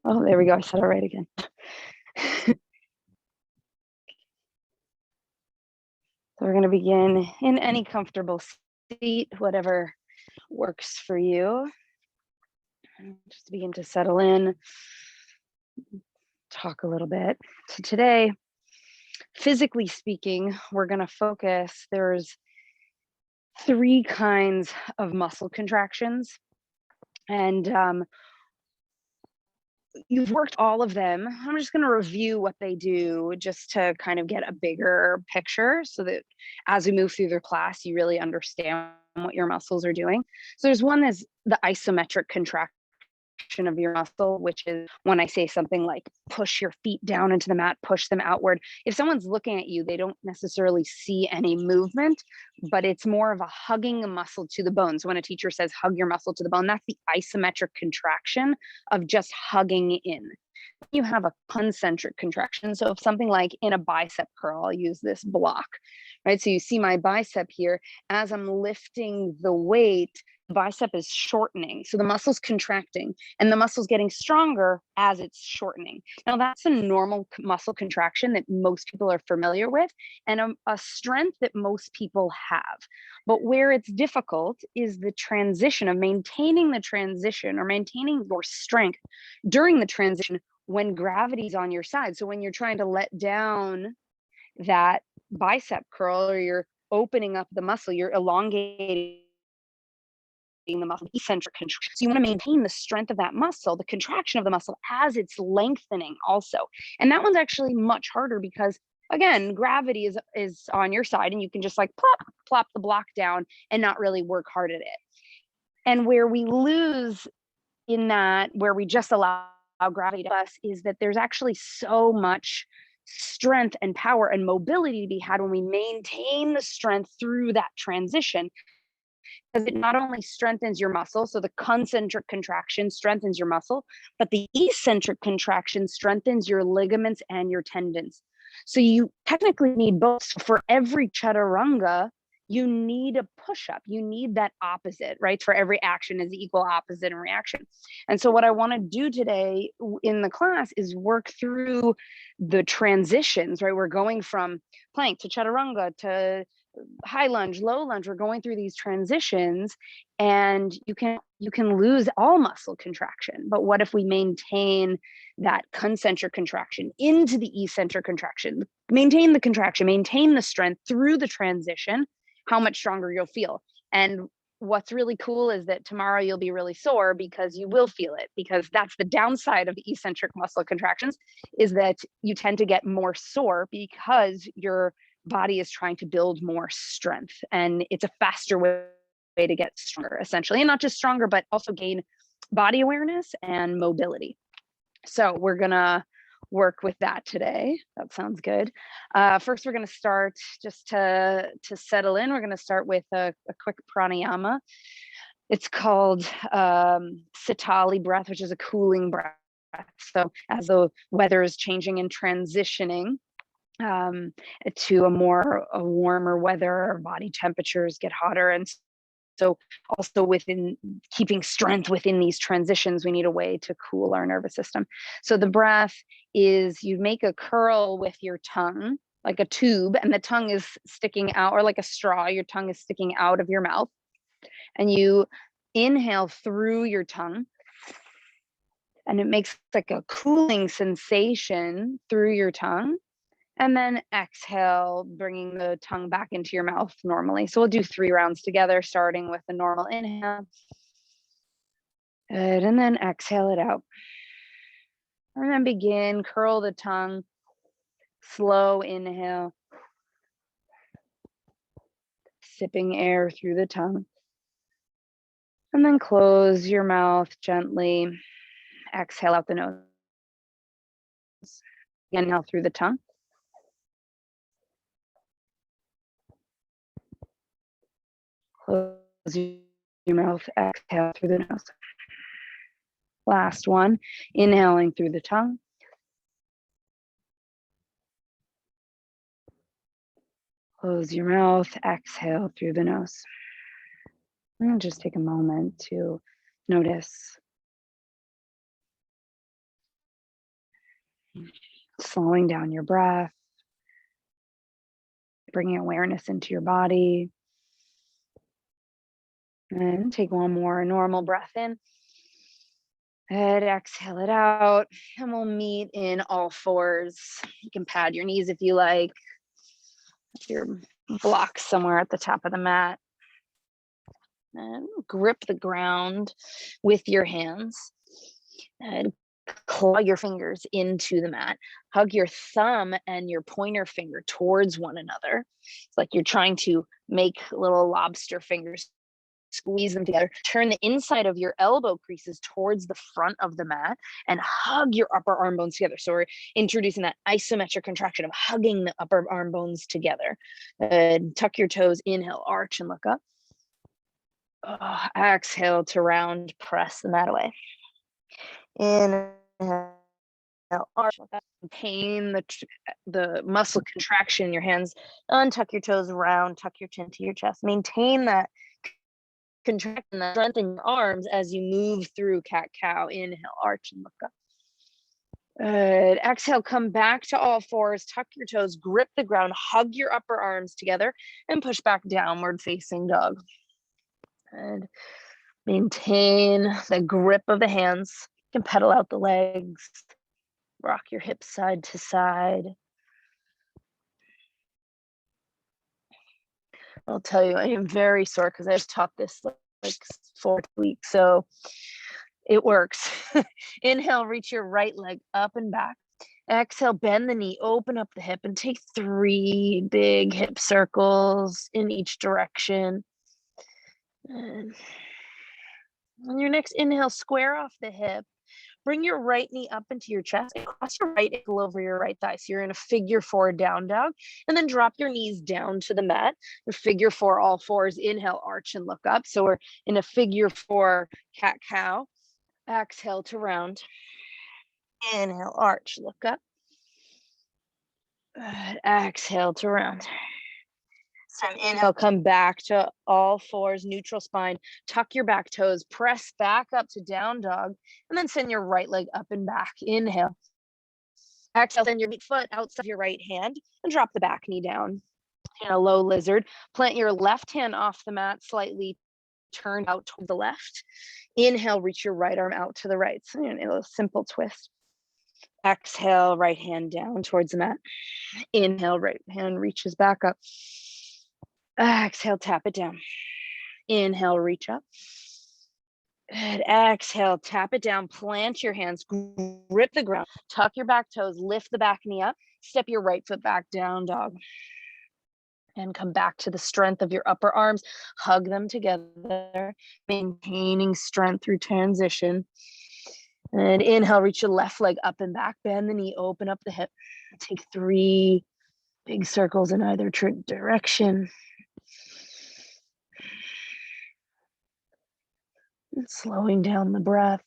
Oh, there we go. I said it right again. So we're going to begin in any comfortable seat, whatever works for you. Just begin to settle in, talk a little bit. So today, physically speaking, we're going to focus. There's 3 kinds of muscle contractions, and you've worked all of them. I'm just going to review what they do just to kind of get a bigger picture so that as we move through the class, you really understand what your muscles are doing. So there's one is the isometric contraction of your muscle, which is when I say something like push your feet down into the mat, push them outward. If someone's looking at you, they don't necessarily see any movement, but it's more of a hugging a muscle to the bone. So when a teacher says hug your muscle to the bone, that's the isometric contraction of just hugging in. You have a concentric contraction. So if something like in a bicep curl, I'll use this block, right? So you see my bicep here, as I'm lifting the weight, the bicep is shortening. So the muscle's contracting and the muscle's getting stronger as it's shortening. Now that's a normal muscle contraction that most people are familiar with and a strength that most people have. But where it's difficult is the transition of maintaining the transition or maintaining your strength during the transition when gravity's on your side. So when you're trying to let down that bicep curl or you're opening up the muscle, you're elongating the muscle, eccentric contraction. So you want to maintain the strength of that muscle, the contraction of the muscle as it's lengthening also. And that one's actually much harder because again, gravity is on your side and you can just like plop the block down and not really work hard at it. And where we lose in that, where we just allow gravity to us, is that there's actually so much strength and power and mobility to be had when we maintain the strength through that transition, because it not only strengthens your muscle, so the concentric contraction strengthens your muscle, but the eccentric contraction strengthens your ligaments and your tendons. So you technically need both. For every chaturanga, you need a push-up. You need that opposite, right? For every action is equal opposite and reaction. And so what I want to do today in the class is work through the transitions, right? We're going from plank to chaturanga to high lunge, low lunge. We're going through these transitions and you can lose all muscle contraction. But what if we maintain that concentric contraction into the eccentric contraction, maintain the contraction, maintain the strength through the transition, how much stronger you'll feel. And what's really cool is that tomorrow you'll be really sore because you will feel it, because that's the downside of the eccentric muscle contractions, is that you tend to get more sore because your body is trying to build more strength, and it's a faster way to get stronger essentially, and not just stronger but also gain body awareness and mobility. So we're gonna work with that today. That sounds good. First, we're going to start just to settle in. We're going to start with a quick pranayama. It's called Sitali breath, which is a cooling breath. So as the weather is changing and transitioning to a warmer weather, our body temperatures get hotter, and so also within keeping strength within these transitions, we need a way to cool our nervous system. So the breath is, you make a curl with your tongue, like a tube, and the tongue is sticking out, or like a straw, your tongue is sticking out of your mouth. And you inhale through your tongue, and it makes like a cooling sensation through your tongue. And then exhale, bringing the tongue back into your mouth normally. So we'll do 3 rounds together, starting with a normal inhale. Good, and then exhale it out. And then begin, curl the tongue, slow inhale, sipping air through the tongue. And then close your mouth gently, exhale out the nose. Inhale through the tongue. Close your mouth, exhale through the nose. Last one, inhaling through the tongue. Close your mouth, exhale through the nose. And just take a moment to notice Slowing down your breath, bringing awareness into your body. And take one more normal breath in. And exhale it out. And we'll meet in all fours. You can pad your knees if you like. Your blocks somewhere at the top of the mat. And grip the ground with your hands. And claw your fingers into the mat. Hug your thumb and your pointer finger towards one another. It's like you're trying to make little lobster fingers. Squeeze them together. Turn the inside of your elbow creases towards the front of the mat and hug your upper arm bones together. So we're introducing that isometric contraction of hugging the upper arm bones together. Tuck your toes, inhale, arch and look up. Exhale to round, press the mat away. Inhale, arch, look up. Maintain the muscle contraction in your hands. Untuck your toes, round, tuck your chin to your chest. Maintain that contract and strengthen your arms as you move through cat-cow. Inhale, arch and look up. Good. Exhale, come back to all fours, tuck your toes, grip the ground, hug your upper arms together, and push back downward facing dog. Good. Maintain the grip of the hands. You can pedal out the legs, rock your hips side to side. I'll tell you, I am very sore because I've taught this like 4 weeks, so it works. Inhale, reach your right leg up and back. Exhale, bend the knee, open up the hip, and take 3 big hip circles in each direction. And on your next inhale, square off the hip. Bring your right knee up into your chest and cross your right ankle over your right thigh. So you're in a figure 4 down dog, and then drop your knees down to the mat. Figure 4, all fours. Inhale, arch and look up. So we're in a figure 4 cat-cow. Exhale to round. Inhale, arch, look up. Good. Exhale to round. So inhale, come back to all fours, neutral spine, tuck your back toes, press back up to down dog, and then send your right leg up and back. Inhale. Exhale, send your right foot outside your right hand and drop the back knee down. In a low lizard, plant your left hand off the mat, slightly turned out toward the left. Inhale, reach your right arm out to the right. So a simple twist. Exhale, right hand down towards the mat. Inhale, right hand reaches back up. Exhale, tap it down. Inhale, reach up. Good. Exhale, tap it down. Plant your hands, grip the ground, tuck your back toes, lift the back knee up, step your right foot back down dog. And come back to the strength of your upper arms. Hug them together, maintaining strength through transition. And inhale, reach your left leg up and back, bend the knee, open up the hip. Take 3 big circles in either direction. And slowing down the breath.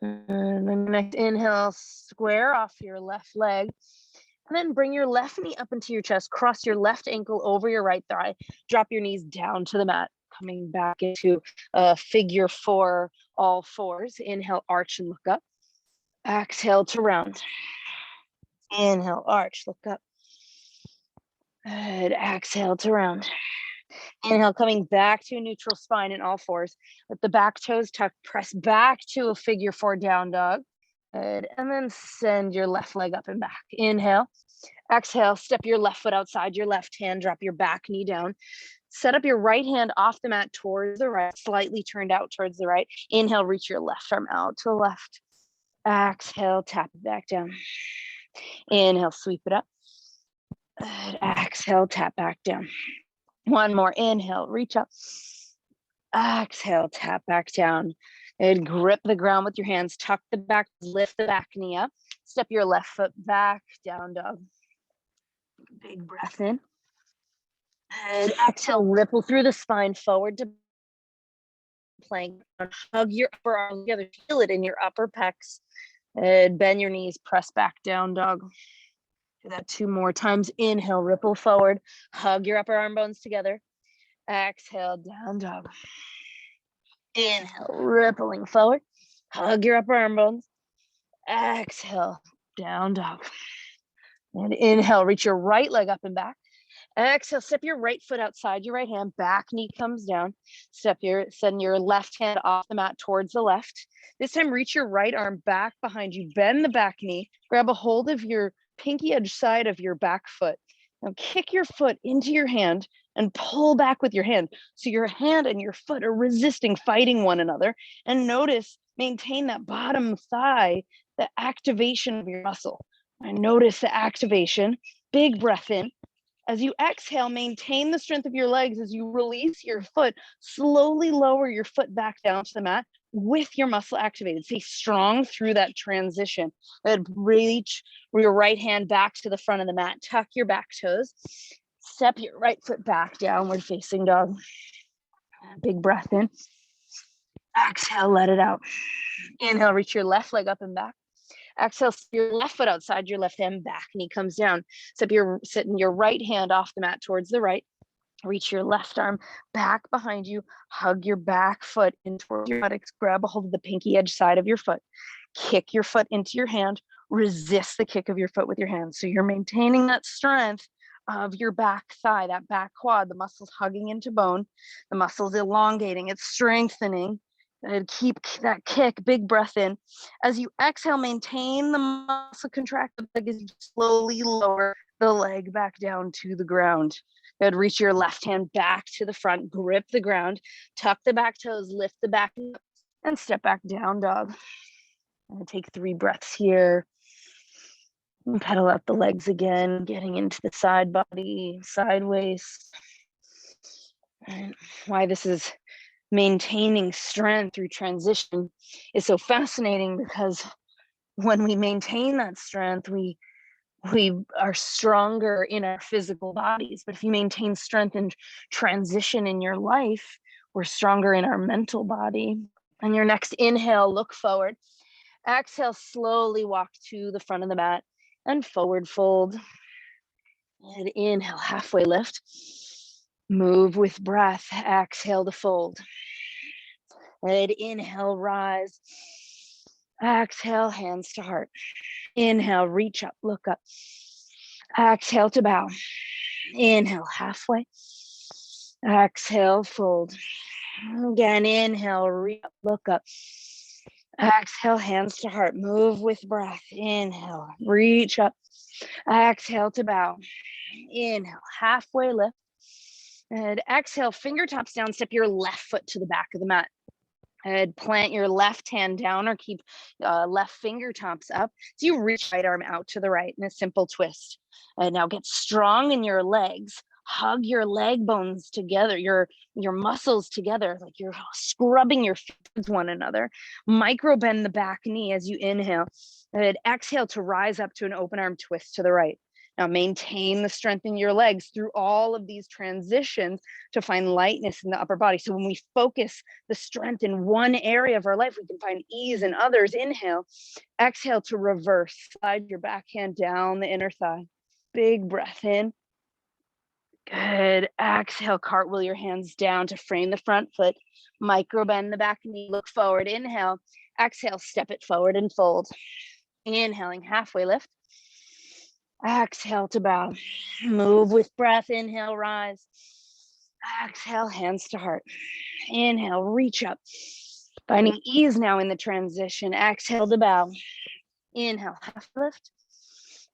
And then next inhale, square off your left leg. And then bring your left knee up into your chest, cross your left ankle over your right thigh, drop your knees down to the mat, coming back into figure 4, all fours. Inhale, arch and look up. Exhale to round. Inhale, arch, look up. Good. Exhale to round. Inhale, coming back to a neutral spine in all fours. Let the back toes tuck, press back to a figure 4 down dog. Good. And then send your left leg up and back. Inhale. Exhale, step your left foot outside your left hand, drop your back knee down. Set up your right hand off the mat towards the right, slightly turned out towards the right. Inhale, reach your left arm out to the left. Exhale, tap it back down. Inhale, sweep it up. Good. Exhale, tap back down. One more. Inhale, reach up. Exhale, tap back down. And grip the ground with your hands. Tuck the back, lift the back knee up. Step your left foot back, down dog. Big breath in. And exhale, ripple through the spine, forward to plank. Hug your upper arm together. Feel it in your upper pecs. And bend your knees, press back, down dog. Do that 2 more times. Inhale, ripple forward. Hug your upper arm bones together. Exhale, down dog. Inhale, rippling forward. Hug your upper arm bones. Exhale, down dog. And inhale, reach your right leg up and back. Exhale, step your right foot outside your right hand, back knee comes down. Send your left hand off the mat towards the left. This time, reach your right arm back behind you, bend the back knee, grab a hold of your pinky edge side of your back foot. Now kick your foot into your hand and pull back with your hand. So your hand and your foot are resisting, fighting one another. And notice, maintain that bottom thigh, the activation of your muscle. And notice the activation, big breath in. As you exhale, maintain the strength of your legs. As you release your foot, slowly lower your foot back down to the mat with your muscle activated. Stay strong through that transition. And reach your right hand back to the front of the mat. Tuck your back toes. Step your right foot back, downward facing dog. Big breath in. Exhale, let it out. Inhale, reach your left leg up and back. Exhale, your left foot outside your left hand, back knee comes down. Sitting your right hand off the mat towards the right. Reach your left arm back behind you. Hug your back foot in towards your buttocks. Grab a hold of the pinky edge side of your foot. Kick your foot into your hand. Resist the kick of your foot with your hand. So you're maintaining that strength of your back thigh, that back quad, the muscles hugging into bone, the muscles elongating, it's strengthening. And keep that kick, big breath in. As you exhale, maintain the muscle contracted leg as you slowly lower the leg back down to the ground. Good. Reach your left hand back to the front, grip the ground, tuck the back toes, lift the back knee, and step back down dog. I'm gonna take 3 breaths here. And pedal out the legs again, getting into the side body, sideways. And why this is maintaining strength through transition is so fascinating, because when we maintain that strength, we are stronger in our physical bodies. But if you maintain strength and transition in your life, we're stronger in our mental body. On your next inhale, look forward. Exhale, slowly walk to the front of the mat and forward fold. And inhale, halfway lift. Move with breath. Exhale to fold. And inhale, rise. Exhale, hands to heart. Inhale, reach up, look up. Exhale to bow. Inhale, halfway. Exhale, fold. Again, inhale, reach up, look up. Exhale, hands to heart. Move with breath. Inhale, reach up. Exhale to bow. Inhale, halfway lift. And exhale, fingertips down. Step your left foot to the back of the mat. And plant your left hand down, or keep left fingertips up. So you reach right arm out to the right in a simple twist. And now get strong in your legs. Hug your leg bones together, your muscles together, like you're scrubbing your feet with one another. Micro bend the back knee as you inhale. And exhale to rise up to an open arm twist to the right. Now maintain the strength in your legs through all of these transitions to find lightness in the upper body. So when we focus the strength in one area of our life, we can find ease in others. Inhale, exhale to reverse. Slide your backhand down the inner thigh. Big breath in. Good. Exhale, cartwheel your hands down to frame the front foot. Micro bend the back knee, look forward. Inhale, exhale, step it forward and fold. Inhaling, halfway lift. Exhale to bow. Move with breath. Inhale, rise. Exhale, hands to heart. Inhale, reach up. Finding ease now in the transition. Exhale to bow. Inhale, half lift.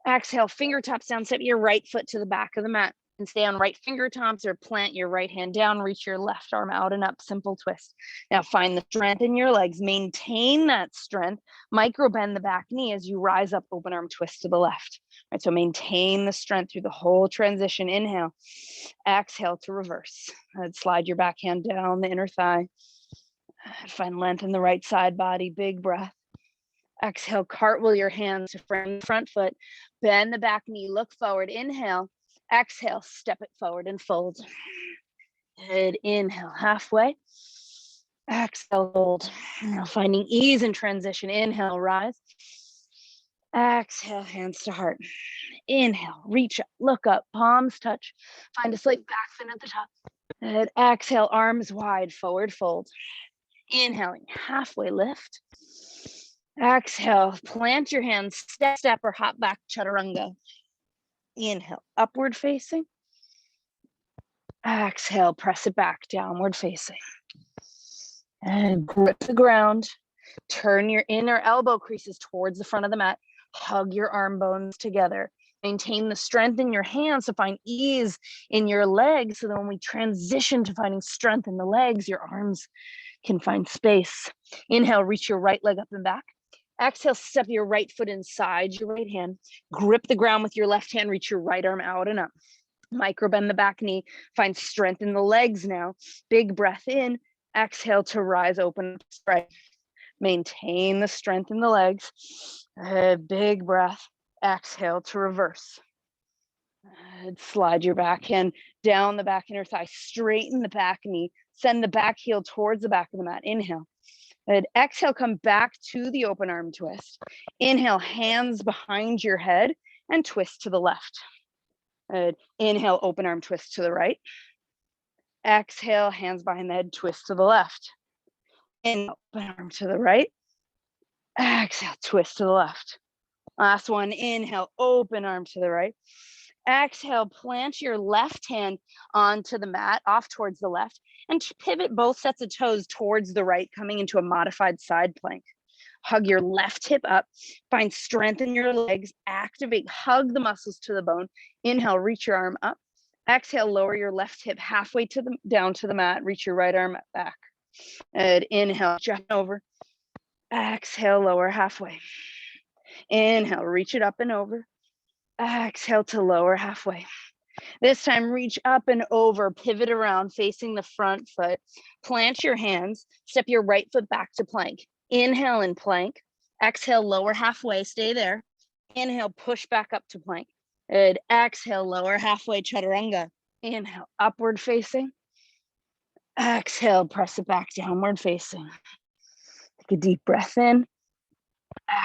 Exhale, fingertips down. Step your right foot to the back of the mat and stay on right fingertips, or plant your right hand down. Reach your left arm out and up. Simple twist. Now find the strength in your legs. Maintain that strength. Micro bend the back knee as you rise up. Open arm twist to the left. Right, so maintain the strength through the whole transition. Inhale. Exhale to reverse. Slide your back hand down the inner thigh. Find length in the right side body. Big breath. Exhale, cartwheel your hands to frame the front foot. Bend the back knee, look forward. Inhale. Exhale, step it forward and fold. Good. Inhale, halfway. Exhale, fold. Now finding ease in transition. Inhale, rise. Exhale, hands to heart. Inhale, reach up, look up, palms touch. Find a slight back fin at the top. Good. Exhale, arms wide, forward fold. Inhaling, halfway lift. Exhale, plant your hands, step, step, or hop back, chaturanga. Inhale, upward facing. Exhale, press it back, downward facing. And grip the ground. Turn your inner elbow creases towards the front of the mat. Hug your arm bones together. Maintain the strength in your hands to find ease in your legs. So that when we transition to finding strength in the legs, your arms can find space. Inhale, reach your right leg up and back. Exhale, step your right foot inside your right hand. Grip the ground with your left hand. Reach your right arm out and up. Micro bend the back knee. Find strength in the legs now. Big breath in. Exhale to rise, open, spread. Maintain the strength in the legs. Big breath. Exhale to reverse. Slide your back hand down the back inner thigh. Straighten the back knee. Send the back heel towards the back of the mat. Inhale. And exhale, come back to the open arm twist. Inhale, hands behind your head and twist to the left. Inhale, open arm twist to the right. Exhale, hands behind the head, twist to the left. Inhale, open arm to the right. Exhale, twist to the left. Last one, inhale, open arm to the right. Exhale, plant your left hand onto the mat, off towards the left, and pivot both sets of toes towards the right, coming into a modified side plank. Hug your left hip up, find strength in your legs, activate, hug the muscles to the bone. Inhale, reach your arm up. Exhale, lower your left hip halfway down to the mat, reach your right arm back. And inhale, jump over. Exhale, lower halfway. Inhale, reach it up and over. Exhale to lower halfway. This time, reach up and over, pivot around, facing the front foot. Plant your hands, step your right foot back to plank. Inhale in plank. Exhale, lower halfway, stay there. Inhale, push back up to plank. Good. Exhale, lower halfway, chaturanga. Inhale, upward facing. Exhale, press it back, downward facing. Take a deep breath in.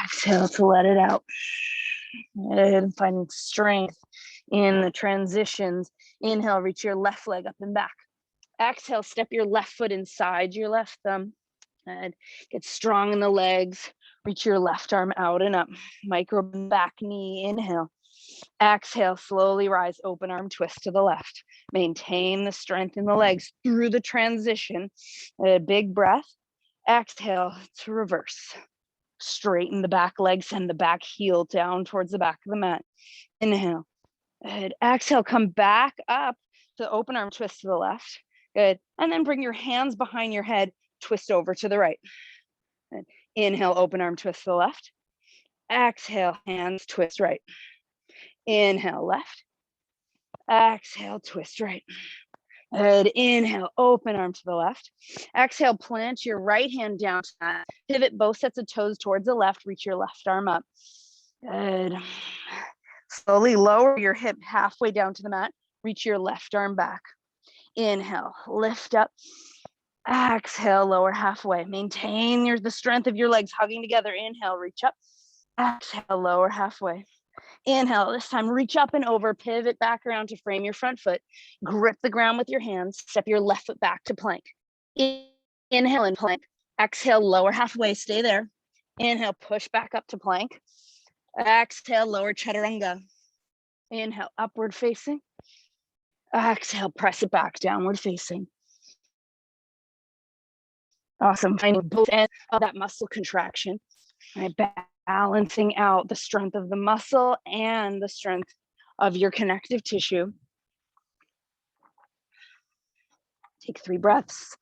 Exhale to let it out. And finding strength in the transitions. Inhale, reach your left leg up and back. Exhale, step your left foot inside your left thumb. And get strong in the legs. Reach your left arm out and up. Micro back knee, inhale. Exhale, slowly rise, open arm twist to the left. Maintain the strength in the legs through the transition. A big breath. Exhale to reverse. Straighten the back leg, send the back heel down towards the back of the mat. Inhale. Good. Exhale, come back up to the open arm twist to the left. Good. And then bring your hands behind your head, twist over to the right. Good. Inhale, open arm twist to the left. Exhale, hands twist right. Inhale, left. Exhale, twist right. Good. Inhale, open arm to the left. Exhale, plant your right hand down to that. Pivot both sets of toes towards the left. Reach your left arm up. Good. Slowly lower your hip halfway down to the mat. Reach your left arm back. Inhale, lift up. Exhale, lower halfway. Maintain the strength of your legs hugging together. Inhale, reach up. Exhale, lower halfway. Inhale, this time reach up and over, pivot back around to frame your front foot. Grip the ground with your hands, step your left foot back to plank. Inhale in plank. Exhale, lower halfway, stay there. Inhale, push back up to plank. Exhale, lower chaturanga. Inhale, upward facing. Exhale, press it back, downward facing. Awesome. Finding both ends of that muscle contraction. Right, balancing out the strength of the muscle and the strength of your connective tissue. Take 3 breaths.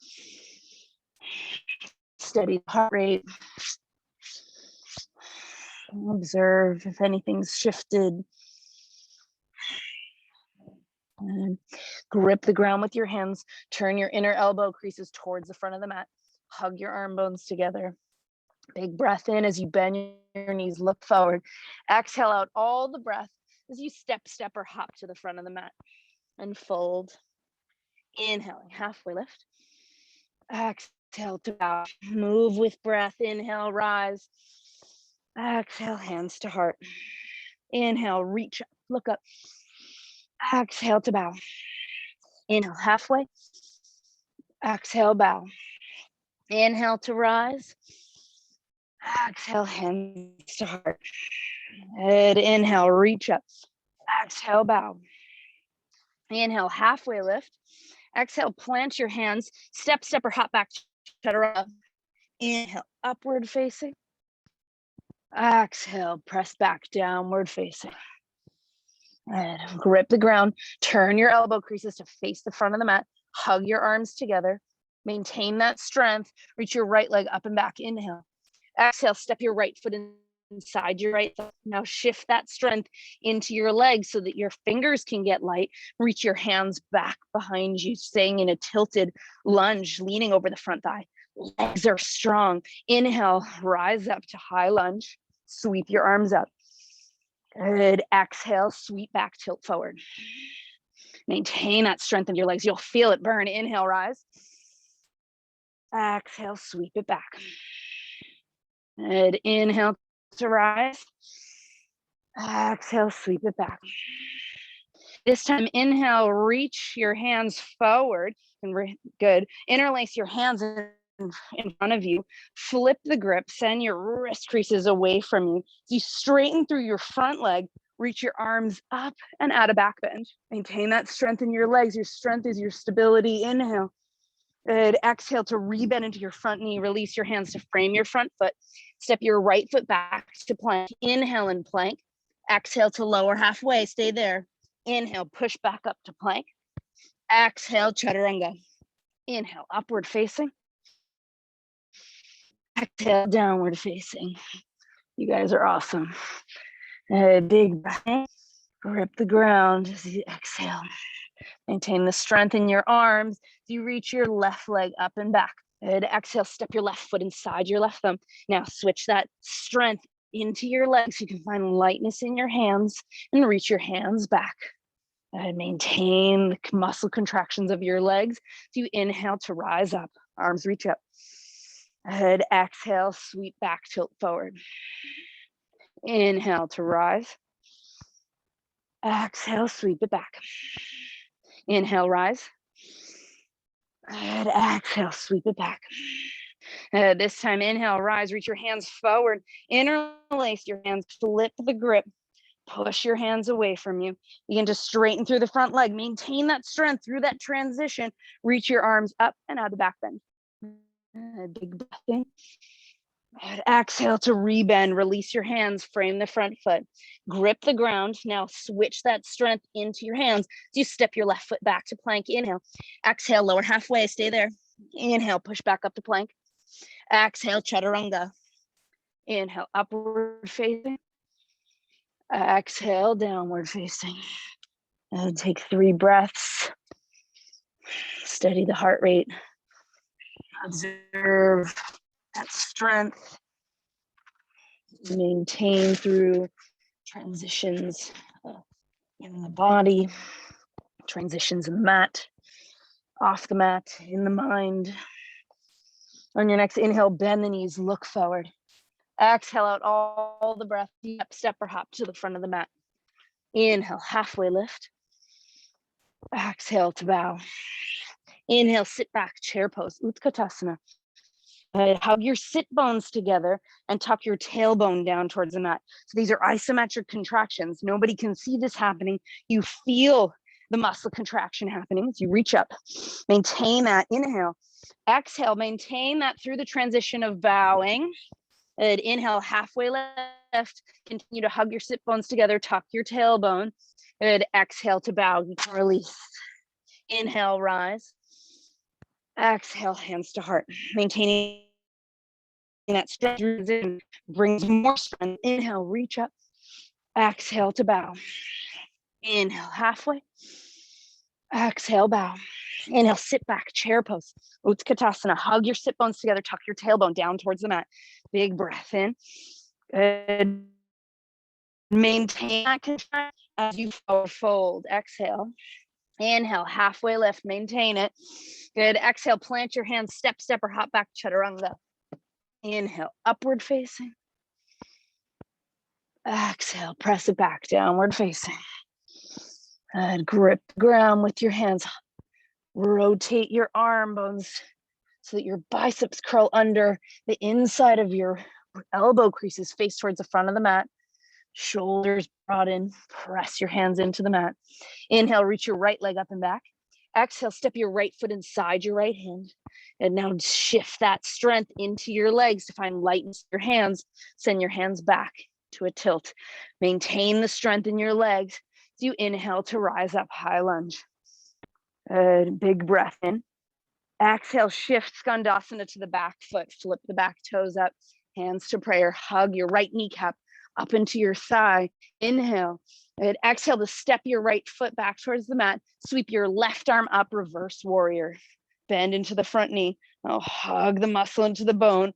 Steady the heart rate. Observe if anything's shifted. And grip the ground with your hands. Turn your inner elbow creases towards the front of the mat. Hug your arm bones together. Big breath in as you bend your knees, look forward. Exhale out all the breath as you step, or hop to the front of the mat and fold. Inhaling, halfway lift. Exhale to bow. Move with breath. Inhale, rise. Exhale, hands to heart. Inhale, reach up, look up. Exhale to bow. Inhale, halfway. Exhale, bow. Inhale to rise. Exhale, hands to heart. Good. Inhale, reach up. Exhale, bow. Inhale, halfway lift. Exhale, plant your hands. Step, step, or hop back. Chaturanga. Inhale, upward facing. Exhale, press back, downward facing. And grip the ground. Turn your elbow creases to face the front of the mat. Hug your arms together. Maintain that strength. Reach your right leg up and back. Inhale. Exhale, step your right foot inside your right foot. Now shift that strength into your legs so that your fingers can get light. Reach your hands back behind you, staying in a tilted lunge, leaning over the front thigh. Legs are strong. Inhale, rise up to high lunge. Sweep your arms up. Good. Exhale, sweep back, tilt forward. Maintain that strength in your legs. You'll feel it burn. Inhale, rise. Exhale, sweep it back. Good. Inhale to rise. Exhale, sweep it back. This time, inhale, reach your hands forward. And good. Interlace your hands in front of you. Flip the grip. Send your wrist creases away from you. You straighten through your front leg. Reach your arms up and add a back bend. Maintain that strength in your legs. Your strength is your stability. Inhale. Good. Exhale to rebend into your front knee. Release your hands to frame your front foot. Step your right foot back to plank. Inhale and plank. Exhale to lower halfway. Stay there. Inhale, push back up to plank. Exhale, chaturanga. Inhale, upward facing. Exhale, downward facing. You guys are awesome. Big breath in. Grip the ground as you exhale. Maintain the strength in your arms as you reach your left leg up and back. Good. Exhale, step your left foot inside your left thumb. Now switch that strength into your legs so you can find lightness in your hands and reach your hands back. And maintain the muscle contractions of your legs. So you inhale to rise up. Arms reach up. Good. Exhale, sweep back, tilt forward. Inhale to rise. Exhale, sweep it back. Inhale, rise. Good. Exhale, sweep it back. This time, inhale, rise, reach your hands forward. Interlace your hands, flip the grip. Push your hands away from you. Begin to straighten through the front leg. Maintain that strength through that transition. Reach your arms up and out the back bend. Big breath in. And exhale to rebend. Release your hands. Frame the front foot. Grip the ground. Now switch that strength into your hands. You step your left foot back to plank. Inhale. Exhale, lower halfway. Stay there. Inhale, push back up to plank. Exhale, chaturanga. Inhale, upward facing. Exhale, downward facing. And take 3 breaths. Steady the heart rate. Observe that strength. Maintain through transitions in the body, transitions in the mat, off the mat, in the mind. On your next inhale, bend the knees, look forward. Exhale out all the breath. Step or hop to the front of the mat. Inhale, halfway lift. Exhale to bow. Inhale, sit back, chair pose, Utkatasana. Hug your sit bones together and tuck your tailbone down towards the mat. So these are isometric contractions. Nobody can see this happening. You feel the muscle contraction happening as you reach up. Maintain that. Inhale. Exhale. Maintain that through the transition of bowing. Good. Inhale, halfway lift. Continue to hug your sit bones together. Tuck your tailbone. Good. Exhale to bow. You can release. Inhale, rise. Exhale, hands to heart. Maintaining that strength brings more strength. Inhale, reach up. Exhale to bow. Inhale, halfway. Exhale, bow. Inhale, sit back, chair pose. Utkatasana. Hug your sit bones together. Tuck your tailbone down towards the mat. Big breath in. Good. Maintain that contraction as you forward fold. Exhale. Inhale, halfway lift. Maintain it. Good. Exhale, plant your hands. Step, or hop back, chaturanga. Inhale, upward facing. Exhale, press it back, downward facing. And grip the ground with your hands. Rotate your arm bones so that your biceps curl under the inside of your Elbow creases face towards the front of the mat. Shoulders broaden. Press your hands into the mat. Inhale, reach your right leg up and back. Exhale, step your right foot inside your right hand. And now shift that strength into your legs to find lightness in your hands. Send your hands back to a tilt. Maintain the strength in your legs as you inhale to rise up, high lunge. Big breath in. Exhale, shift Skandasana to the back foot. Flip the back toes up. Hands to prayer. Hug your right kneecap up into your thigh. Inhale. And exhale to step your right foot back towards the mat. Sweep your left arm up, reverse warrior. Bend into the front knee. Now hug the muscle into the bone.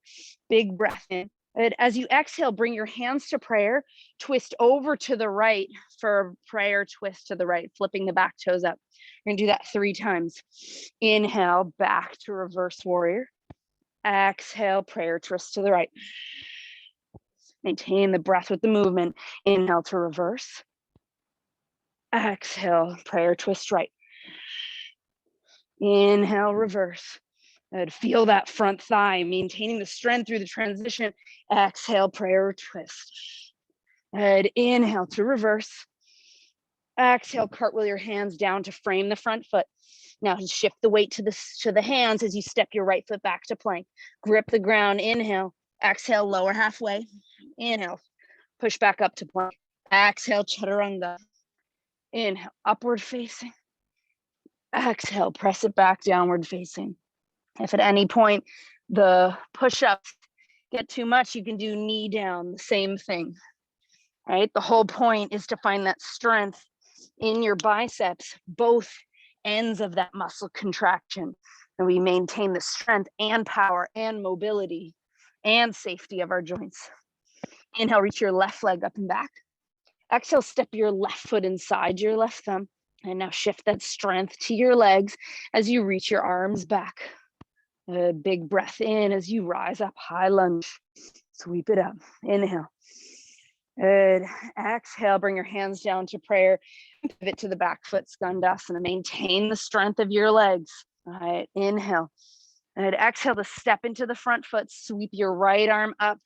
Big breath in. And as you exhale, bring your hands to prayer. Twist over to the right for prayer, twist to the right, flipping the back toes up. We're gonna do that 3 times. Inhale, back to reverse warrior. Exhale, prayer, twist to the right. Maintain the breath with the movement. Inhale to reverse. Exhale, prayer, twist right. Inhale, reverse. And feel that front thigh, maintaining the strength through the transition. Exhale, prayer, twist. And inhale to reverse. Exhale, cartwheel your hands down to frame the front foot. Now shift the weight to the hands as you step your right foot back to plank. Grip the ground, inhale. Exhale, lower halfway. Inhale, push back up to plank. Exhale, chaturanga. Inhale, upward facing. Exhale, press it back, downward facing. If at any point the push-ups get too much, you can do knee down, the same thing, right? The whole point is to find that strength in your biceps, both ends of that muscle contraction. And we maintain the strength and power and mobility and safety of our joints. Inhale, reach your left leg up and back. Exhale, step your left foot inside your left thumb. And now shift that strength to your legs as you reach your arms back. A big breath in as you rise up, high lunge. Sweep it up. Inhale. Good. Exhale, bring your hands down to prayer. Pivot to the back foot, Skandasana. Maintain the strength of your legs. All right, inhale. And exhale to step into the front foot. Sweep your right arm up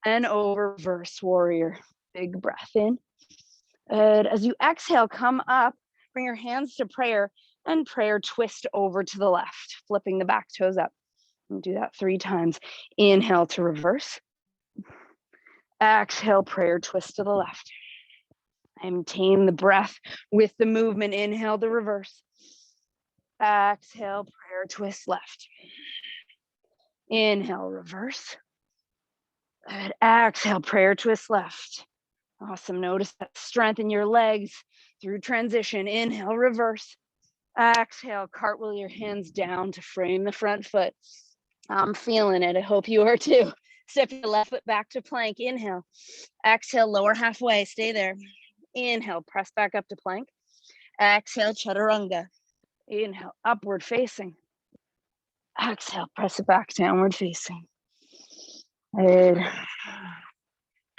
and over, reverse warrior. Big breath in. And as you exhale, come up, bring your hands to prayer, and prayer twist over to the left, flipping the back toes up. And do that 3 times. Inhale to reverse. Exhale, prayer twist to the left. Maintain the breath with the movement. Inhale to reverse. Exhale, prayer twist left. Inhale, reverse. And exhale, prayer twist left. Awesome. Notice that strength in your legs through transition. Inhale, reverse. Exhale, cartwheel your hands down to frame the front foot. I'm feeling it. I hope you are too. Step your left foot back to plank. Inhale. Exhale, lower halfway. Stay there. Inhale, press back up to plank. Exhale, chaturanga. Inhale, upward facing. Exhale, press it back, downward facing. And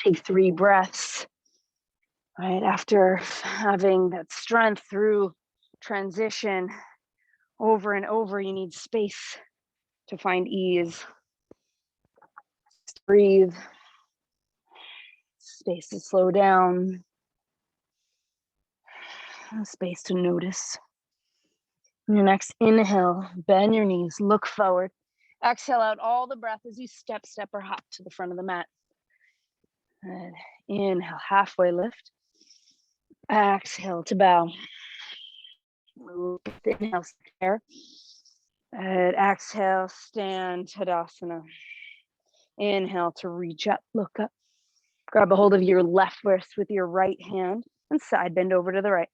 take 3 breaths. Right after having that strength through transition over and over, you need space to find ease. Just breathe. Space to slow down. Space to notice. Your next inhale, bend your knees, look forward. Exhale out all the breath as you step or hop to the front of the mat. And inhale, halfway lift. Exhale to bow. Move. Inhale, stare. And exhale, stand, Tadasana. Inhale to reach up, look up. Grab a hold of your left wrist with your right hand and side bend over to the right.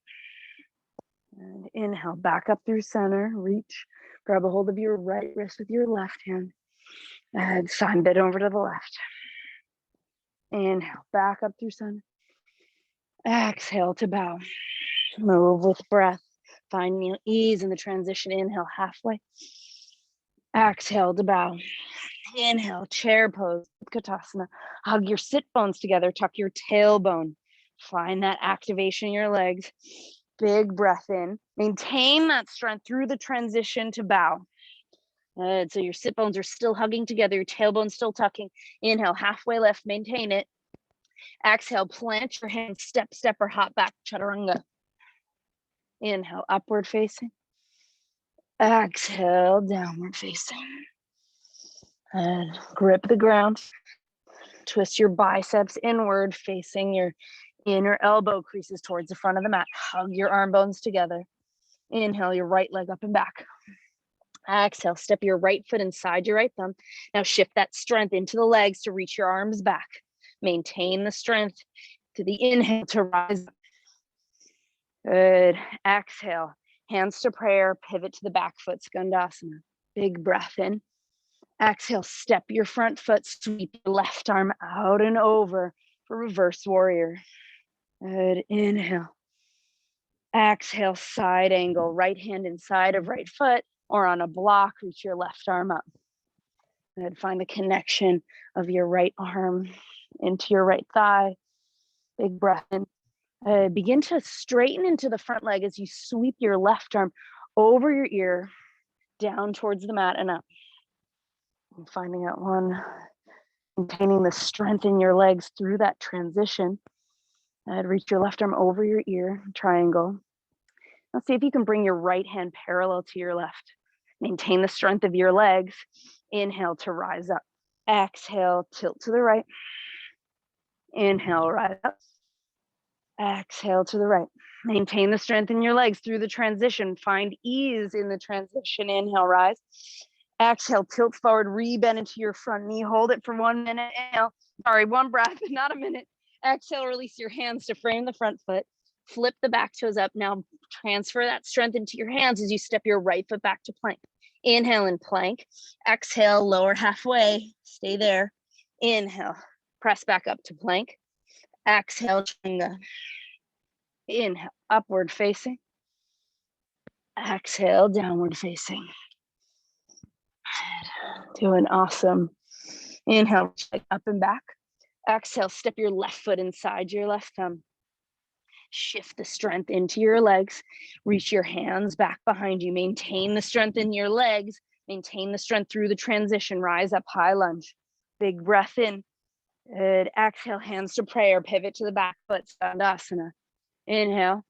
And inhale, back up through center, reach. Grab a hold of your right wrist with your left hand and side bend over to the left. Inhale, back up through center. Exhale to bow. Move with breath. Find ease in the transition. Inhale, halfway. Exhale to bow. Inhale, chair pose, Utkatasana. Hug your sit bones together, tuck your tailbone. Find that activation in your legs. Big breath in. Maintain that strength through the transition to bow. Good. So your sit bones are still hugging together, your tailbone still tucking. Inhale, halfway lift, maintain it. Exhale, plant your hands, step, step, or hop back, chaturanga. Inhale, upward facing. Exhale, downward facing. And grip the ground. Twist your biceps inward, facing your inner elbow creases towards the front of the mat. Hug your arm bones together. Inhale, your right leg up and back. Exhale, step your right foot inside your right thumb. Now shift that strength into the legs to reach your arms back. Maintain the strength to the inhale to rise up. Good. Exhale, hands to prayer, pivot to the back foot, skandasana. Big breath in. Exhale, step your front foot, sweep your left arm out and over for reverse warrior. Good. Inhale. Exhale, side angle, right hand inside of right foot or on a block, reach your left arm up. Good. Find the connection of your right arm into your right thigh. Big breath in. Begin to straighten into the front leg as you sweep your left arm over your ear, down towards the mat and up. And finding out one, maintaining the strength in your legs through that transition. Reach your left arm over your ear, triangle. Now see if you can bring your right hand parallel to your left. Maintain the strength of your legs. Inhale to rise up. Exhale, tilt to the right. Inhale, rise up. Exhale to the right. Maintain the strength in your legs through the transition. Find ease in the transition. Inhale, rise. Exhale, tilt forward, rebend into your front knee. Hold it for 1 minute. Inhale, one breath, not a minute. Exhale, release your hands to frame the front foot. Flip the back toes up. Now transfer that strength into your hands as you step your right foot back to plank. Inhale in plank. Exhale, lower halfway. Stay there. Inhale, press back up to plank. Exhale, chaturanga. Inhale, upward facing. Exhale, downward facing. Doing awesome. Inhale, up and back. Exhale, step your left foot inside your left thumb. Shift the strength into your legs. Reach your hands back behind you. Maintain the strength in your legs. Maintain the strength through the transition. Rise up, high lunge. Big breath in. Good. Exhale, hands to prayer. Pivot to the back foot, skandasana. Inhale.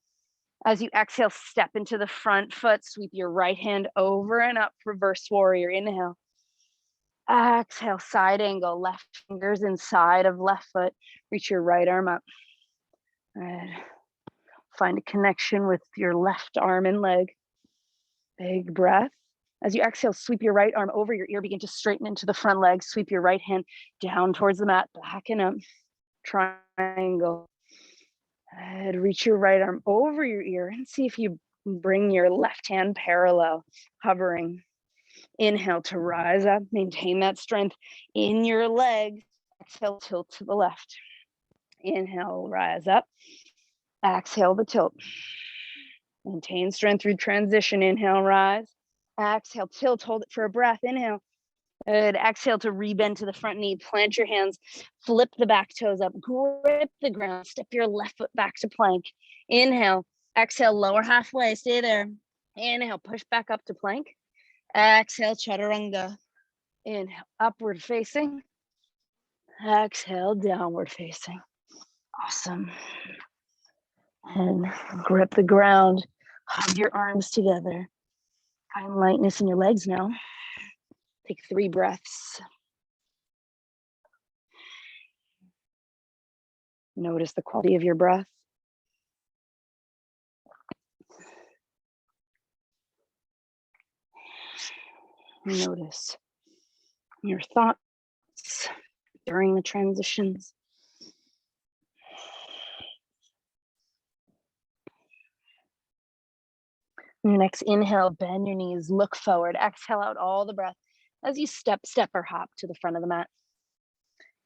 As you exhale, step into the front foot. Sweep your right hand over and up, reverse warrior. Inhale. Exhale, side angle, left fingers inside of left foot. Reach your right arm up. Good. Find a connection with your left arm and leg. Big breath. As you exhale, sweep your right arm over your ear. Begin to straighten into the front leg. Sweep your right hand down towards the mat. Back and up. Triangle. And reach your right arm over your ear and see if you bring your left hand parallel, hovering. Inhale to rise up. Maintain that strength in your legs. Exhale, tilt to the left. Inhale, rise up. Exhale, the tilt. Maintain strength through transition. Inhale, rise. Exhale, tilt, hold it for a breath. Inhale. Good. Exhale to rebend to the front knee. Plant your hands. Flip the back toes up. Grip the ground. Step your left foot back to plank. Inhale. Exhale, lower halfway. Stay there. Inhale, push back up to plank. Exhale, chaturanga. Inhale, upward facing. Exhale, downward facing. Awesome. And grip the ground. Hug your arms together. Find lightness in your legs now. Take 3 breaths. Notice the quality of your breath. Notice your thoughts during the transitions. Next, inhale, bend your knees, look forward. Exhale out all the breath as you step or hop to the front of the mat.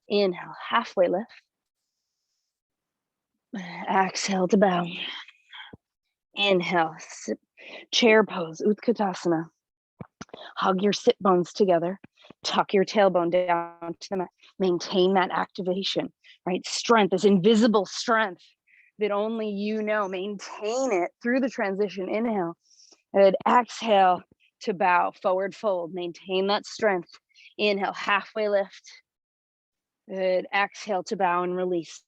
Inhale, halfway lift. Exhale to bow. Inhale, chair pose, Utkatasana. Hug your sit bones together. Tuck your tailbone down to the mat. Maintain that activation, right? Strength, this invisible strength that only you know. Maintain it through the transition. Inhale. Good. Exhale, to bow, forward fold. Maintain that strength. Inhale, halfway lift. Good. Exhale to bow and release.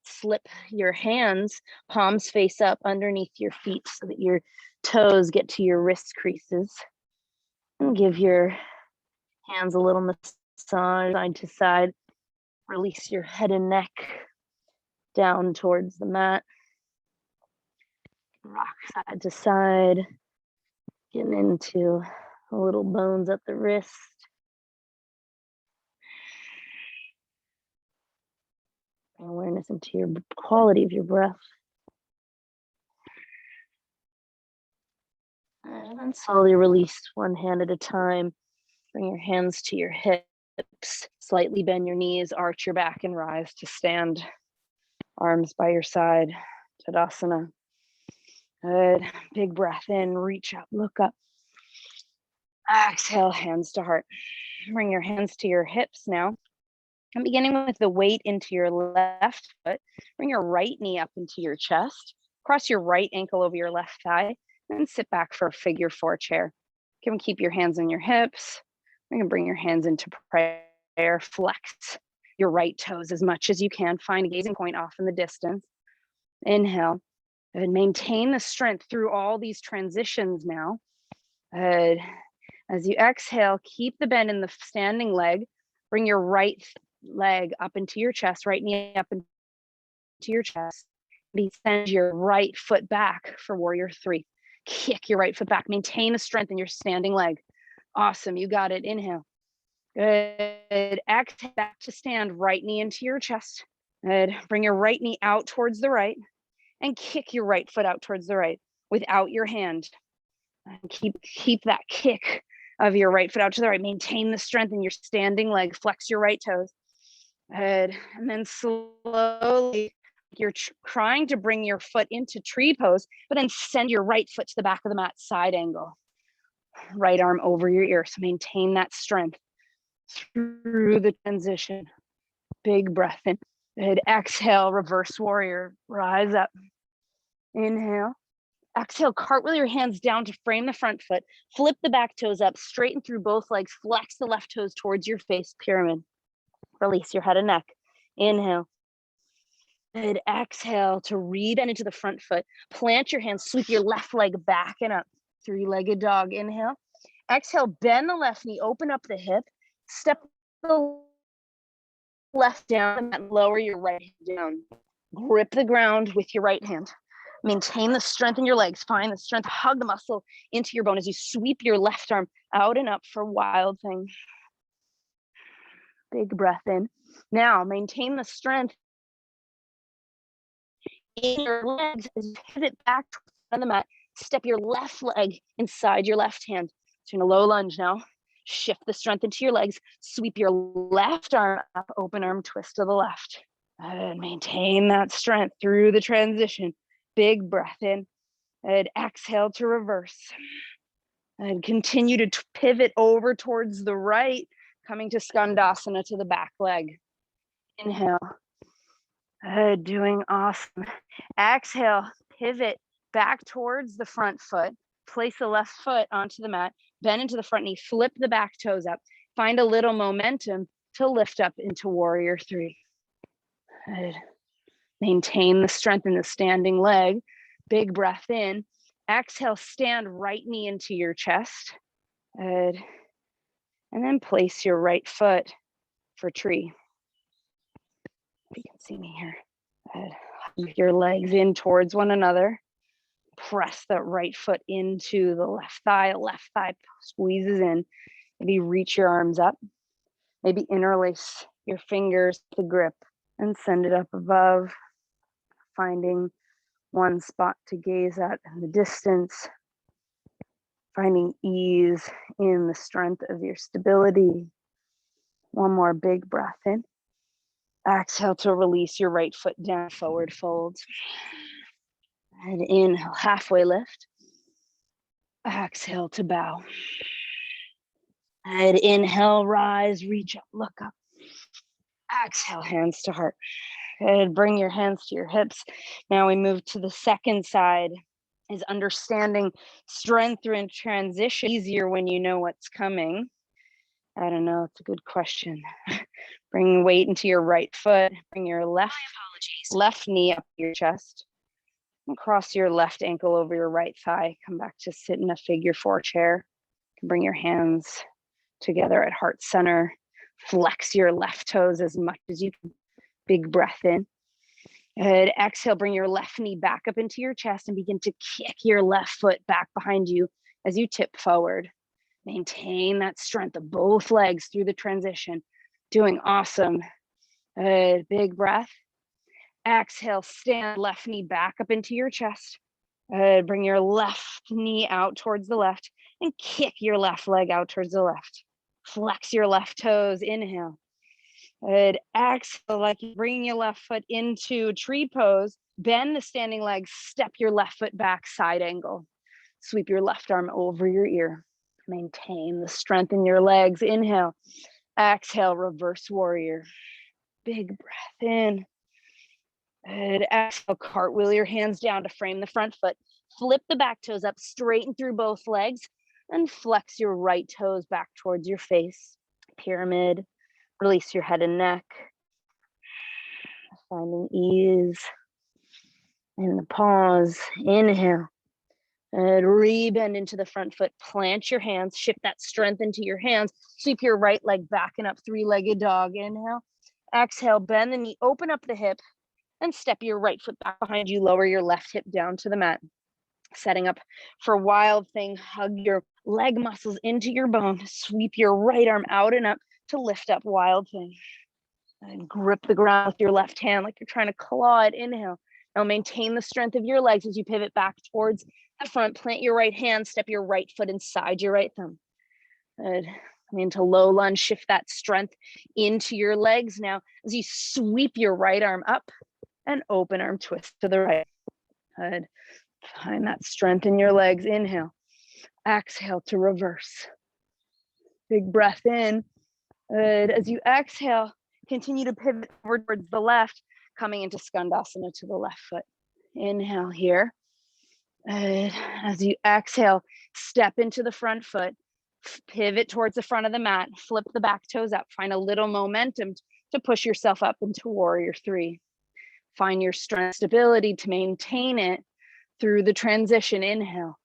Slip your hands, palms face up underneath your feet so that your toes get to your wrist creases. And give your hands a little massage side to side. Release your head and neck down towards the mat. Rock side to side. Getting into a little bones at the wrist. Bring awareness into your quality of your breath. And then slowly release one hand at a time. Bring your hands to your hips. Slightly bend your knees, arch your back and rise to stand. Arms by your side, Tadasana. Good. Big breath in, reach up, look up. Exhale, hands to heart. Bring your hands to your hips now. I'm beginning with the weight into your left foot. Bring your right knee up into your chest. Cross your right ankle over your left thigh. And sit back for a figure four chair. You can keep your hands on your hips. You can bring your hands into prayer. Flex your right toes as much as you can. Find a gazing point off in the distance. Inhale. And maintain the strength through all these transitions now. Good. As you exhale, keep the bend in the standing leg. Bring your right leg up into your chest, right knee up into your chest. Send your right foot back for warrior three. Kick your right foot back. Maintain the strength in your standing leg. Awesome. You got it. Inhale. Good. Exhale back to stand. Right knee into your chest. Good. Bring your right knee out towards the right and kick your right foot out towards the right without your hand. And keep that kick of your right foot out to the right. Maintain the strength in your standing leg. Flex your right toes. Good. And then slowly you're trying to bring your foot into tree pose, but then send your right foot to the back of the mat, side angle. Right arm over your ear. So maintain that strength through the transition. Big breath in. Good. Exhale, reverse warrior. Rise up. Inhale. Exhale, cartwheel your hands down to frame the front foot. Flip the back toes up, straighten through both legs. Flex the left toes towards your face, pyramid. Release your head and neck. Inhale. Good. Exhale to rebend into the front foot. Plant your hands, sweep your left leg back and up. Three-legged dog. Inhale. Exhale, bend the left knee, open up the hip. Step the left down and lower your right hand down. Grip the ground with your right hand. Maintain the strength in your legs. Find the strength. Hug the muscle into your bone as you sweep your left arm out and up for wild thing. Big breath in. Now, maintain the strength in your legs as you pivot back on the mat. Step your left leg inside your left hand. So in a low lunge now. Shift the strength into your legs. Sweep your left arm up. Open arm twist to the left. And maintain that strength through the transition. Big breath in. And exhale to reverse. And continue to pivot over towards the right. Coming to Skandasana to the back leg. Inhale. Doing awesome. Exhale, pivot back towards the front foot. Place the left foot onto the mat. Bend into the front knee. Flip the back toes up. Find a little momentum to lift up into warrior three. Good. Maintain the strength in the standing leg. Big breath in. Exhale, stand right knee into your chest. Good. And then place your right foot for tree. You can see me here. Good. Move your legs in towards one another. Press that right foot into the left thigh squeezes in. Maybe reach your arms up. Maybe interlace your fingers to grip and send it up above. Finding one spot to gaze at in the distance. Finding ease in the strength of your stability. One more big breath in. Exhale to release your right foot down, forward fold. And inhale, halfway lift. Exhale to bow. And inhale, rise, reach up, look up. Exhale, hands to heart. And bring your hands to your hips. Now we move to the second side. Is understanding strength through transition easier when you know what's coming? I don't know. It's a good question. Bring weight into your right foot. Bring your left knee up your chest. And cross your left ankle over your right thigh. Come back to sit in a figure 4 chair. Bring your hands together at heart center. Flex your left toes as much as you can. Big breath in. Good. Exhale, bring your left knee back up into your chest and begin to kick your left foot back behind you as you tip forward. Maintain that strength of both legs through the transition. Doing awesome. Good. Big breath. Exhale, stand left knee back up into your chest. Good. Bring your left knee out towards the left and kick your left leg out towards the left. Flex your left toes. Inhale. Good. Exhale, like you bring your left foot into tree pose. Bend the standing leg. Step your left foot back, side angle. Sweep your left arm over your ear. Maintain the strength in your legs. Inhale. Exhale, reverse warrior. Big breath in. Good. Exhale, cartwheel your hands down to frame the front foot. Flip the back toes up, straighten through both legs, and flex your right toes back towards your face. Pyramid. Release your head and neck. Finding ease in the pause. Inhale. And rebend into the front foot. Plant your hands. Shift that strength into your hands. Sweep your right leg back and up. 3-legged dog. Inhale. Exhale. Bend the knee. Open up the hip. And step your right foot back behind you. Lower your left hip down to the mat. Setting up for wild thing. Hug your leg muscles into your bone. Sweep your right arm out and up to lift up wild thing. And grip the ground with your left hand like you're trying to claw it. Inhale. Now maintain the strength of your legs as you pivot back towards the front. Plant your right hand. Step your right foot inside your right thumb. Good. Into low lunge. Shift that strength into your legs now as you sweep your right arm up and open arm twist to the right. Good. Find that strength in your legs. Inhale. Exhale to reverse. Big breath in. Good. As you exhale, continue to pivot forward towards the left, coming into Skandasana to the left foot. Inhale here. Good. As you exhale, step into the front foot, pivot towards the front of the mat, flip the back toes up, find a little momentum to push yourself up into warrior 3. Find your strength, stability to maintain it through the transition. Inhale.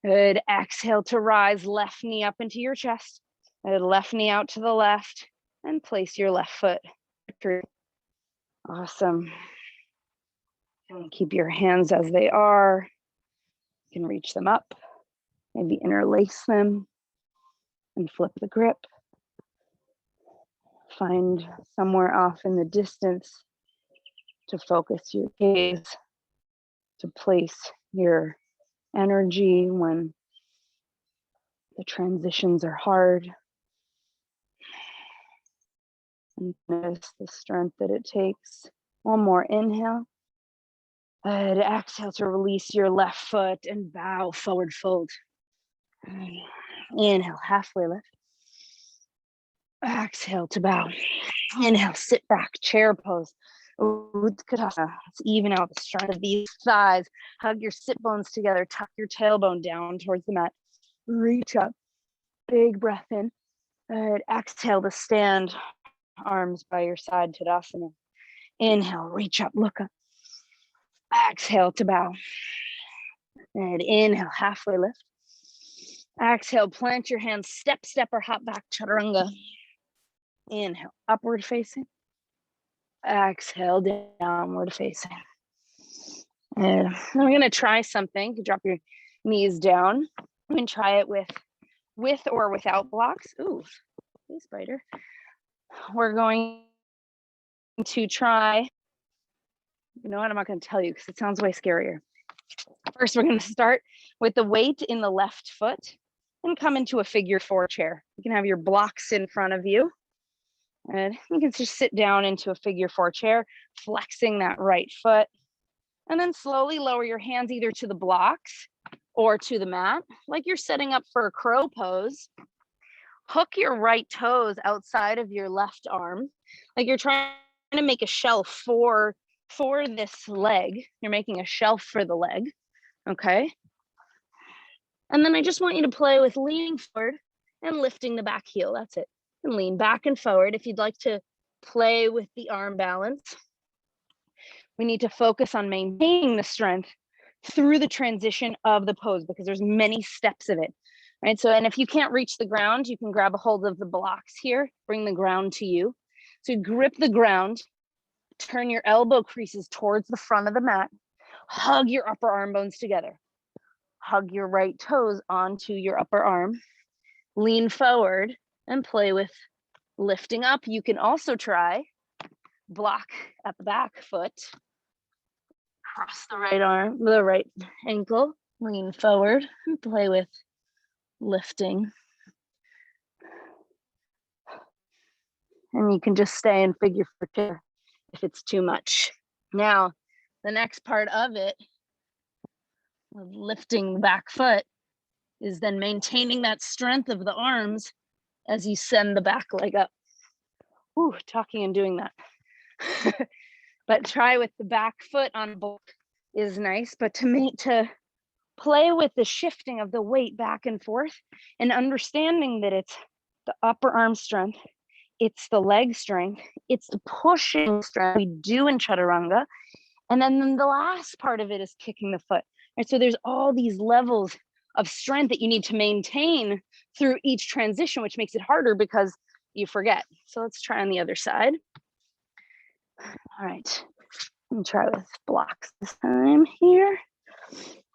Good. Exhale to rise, left knee up into your chest. Good. Left knee out to the left and place your left foot. Awesome. And keep your hands as they are. You can reach them up, maybe interlace them and flip the grip. Find somewhere off in the distance to focus your gaze, to place your energy when the transitions are hard. And notice the strength that it takes. One more inhale. And exhale to release your left foot and bow, forward fold. Inhale, halfway lift. Exhale to bow. Inhale, sit back, chair pose. Utkatasana. Let's even out the strength of these thighs. Hug your sit bones together. Tuck your tailbone down towards the mat. Reach up. Big breath in. And exhale to stand. Arms by your side, Tadasana. Inhale, reach up, look up. Exhale to bow. And inhale, halfway lift. Exhale, plant your hands, step, or hop back, chaturanga. Inhale, upward facing. Exhale, downward facing. And we're going to try something. You drop your knees down. I'm going to try it with or without blocks. Ooh, hey, spider. We're going to try, you know what, I'm not going to tell you because it sounds way scarier. First, we're going to start with the weight in the left foot and come into a figure 4 chair. You can have your blocks in front of you. And you can just sit down into a figure 4 chair, flexing that right foot. And then slowly lower your hands either to the blocks or to the mat, like you're setting up for a crow pose. Hook your right toes outside of your left arm, like you're trying to make a shelf for this leg. You're making a shelf for the leg. okay? And then I just want you to play with leaning forward and lifting the back heel. That's it. And lean back and forward. If you'd like to play with the arm balance, we need to focus on maintaining the strength through the transition of the pose because there's many steps of it, right? So, and if you can't reach the ground, you can grab a hold of the blocks here, bring the ground to you. So grip the ground, turn your elbow creases towards the front of the mat, hug your upper arm bones together, hug your right toes onto your upper arm, lean forward and play with lifting up. You can also try block at the back foot, cross the right arm, the right ankle, lean forward and play with lifting. And you can just stay in figure four chair if it's too much. Now, the next part of it, of lifting the back foot, is then maintaining that strength of the arms as you send the back leg up. Ooh, talking and doing that. But try with the back foot on both is nice, but to play with the shifting of the weight back and forth and understanding that it's the upper arm strength, it's the leg strength, it's the pushing strength we do in chaturanga. And then the last part of it is kicking the foot. Right? So there's all these levels of strength that you need to maintain through each transition, which makes it harder because you forget. So let's try on the other side. All right, and try with blocks this time here.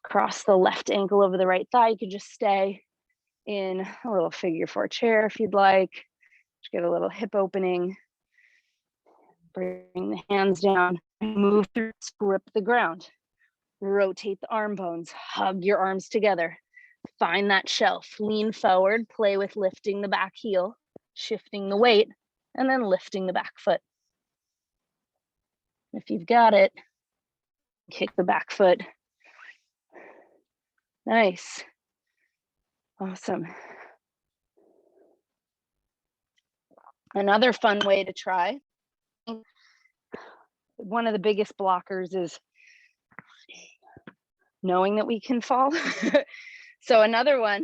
Cross the left ankle over the right thigh. You could just stay in a little figure four chair if you'd like. Just get a little hip opening. Bring the hands down, move through, grip the ground. Rotate the arm bones, hug your arms together. Find that shelf, lean forward, play with lifting the back heel, shifting the weight, and then lifting the back foot. If you've got it, kick the back foot. Nice. Awesome. Another fun way to try. One of the biggest blockers is knowing that we can fall. So another one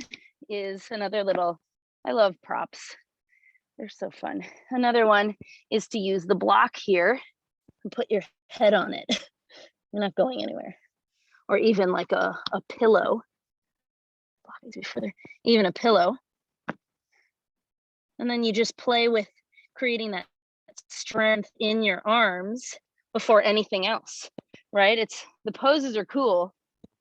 is another little, I love props. They're so fun. Another one is to use the block here and put your head on it. You're not going anywhere. Or even like a pillow. Even a pillow. And then you just play with creating that strength in your arms before anything else, right? It's the poses are cool,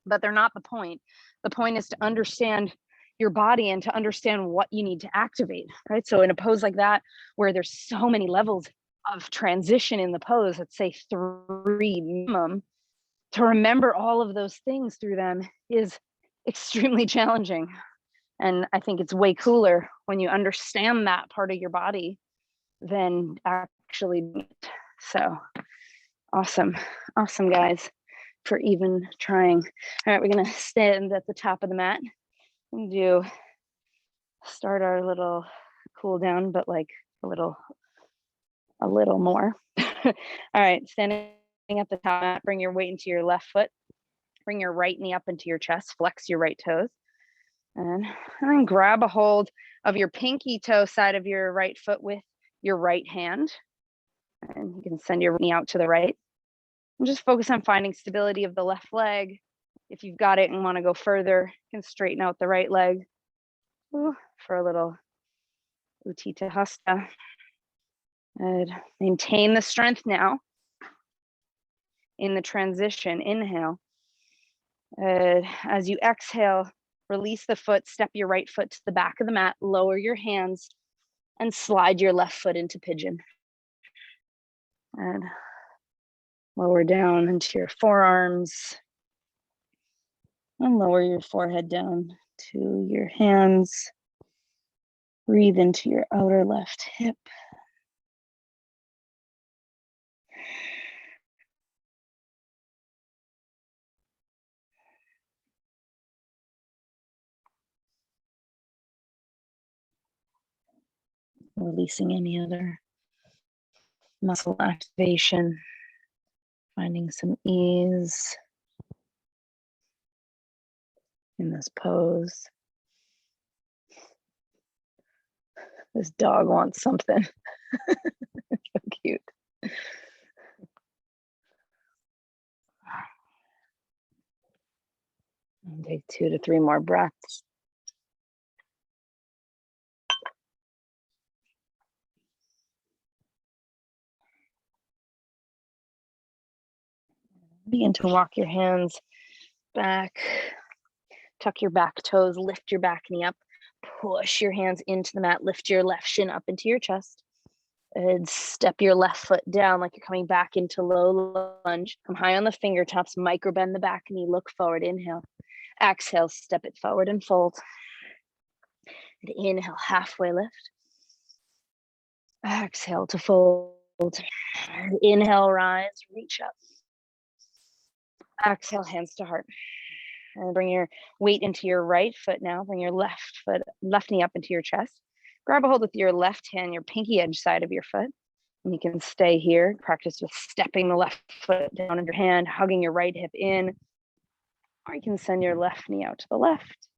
but they're not the point. The point is to understand your body and to understand what you need to activate, right? So in a pose like that, where there's so many levels of transition in the pose, let's say 3 minimum, to remember all of those things through them is extremely challenging. And I think it's way cooler when you understand that part of your body than actually doing it. So awesome, awesome guys for even trying. All right, we're gonna stand at the top of the mat and start our little cool down, but like a little more. All right, standing at the top mat, bring your weight into your left foot, bring your right knee up into your chest, flex your right toes, and then grab a hold of your pinky toe side of your right foot with your right hand. And you can send your knee out to the right. And just focus on finding stability of the left leg. If you've got it and want to go further, you can straighten out the right leg. Ooh, for a little Utthita Hasta. And maintain the strength now in the transition. Inhale. As you exhale, release the foot, step your right foot to the back of the mat, lower your hands, and slide your left foot into pigeon. And lower down into your forearms. And lower your forehead down to your hands. Breathe into your outer left hip. Releasing any other muscle activation. Finding some ease. in this pose. This dog wants something. So cute. And take 2 to 3 more breaths. Begin to walk your hands back. Tuck your back toes, lift your back knee up, push your hands into the mat, lift your left shin up into your chest. And step your left foot down like you're coming back into low lunge. Come high on the fingertips, micro bend the back knee, look forward, inhale. Exhale, step it forward and fold. And inhale, halfway lift. Exhale to fold. Inhale, rise, reach up. Exhale, hands to heart. And bring your weight into your right foot now. Bring your left knee up into your chest. Grab a hold with your left hand, your pinky edge side of your foot. And you can stay here. Practice with stepping the left foot down in your hand, hugging your right hip in. Or you can send your left knee out to the left.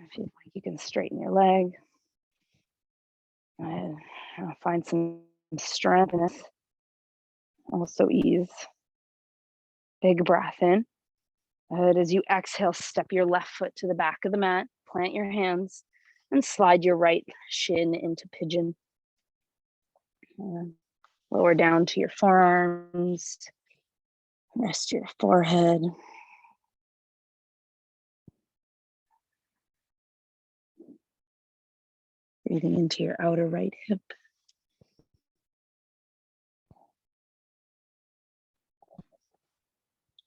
If you'd like, you can straighten your leg. And find some strength in this. Also ease. Big breath in. And as you exhale, step your left foot to the back of the mat, plant your hands, and slide your right shin into pigeon. Lower down to your forearms. Rest your forehead. Breathing into your outer right hip.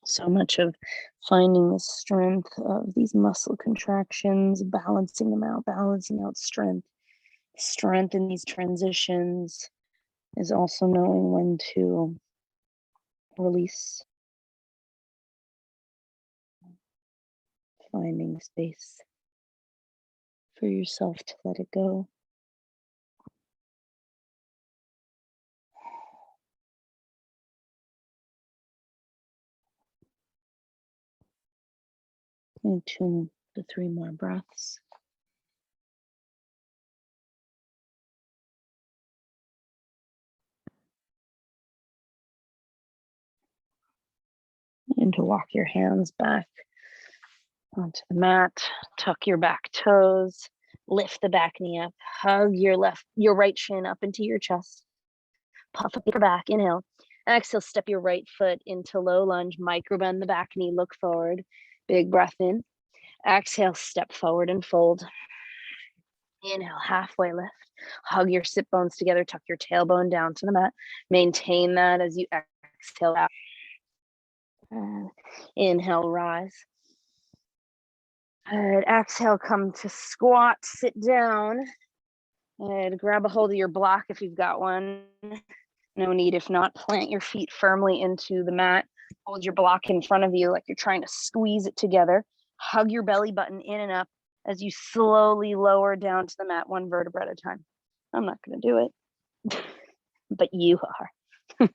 So much of finding the strength of these muscle contractions, balancing them out, balancing out strength. Strength in these transitions is also knowing when to release. Finding space for yourself to let it go. And 2 to 3 more breaths. And to walk your hands back onto the mat, tuck your back toes, lift the back knee up, hug your right shin up into your chest, puff up your back, inhale. Exhale, step your right foot into low lunge, micro bend the back knee, look forward, big breath in. Exhale, step forward and fold. Inhale, halfway lift. Hug your sit bones together, tuck your tailbone down to the mat. Maintain that as you exhale out. Inhale, rise. And exhale, come to squat, sit down. And grab a hold of your block if you've got one. No need, if not, plant your feet firmly into the mat. Hold your block in front of you like you're trying to squeeze it together. Hug your belly button in and up as you slowly lower down to the mat, 1 vertebra at a time. I'm not going to do it, but you are.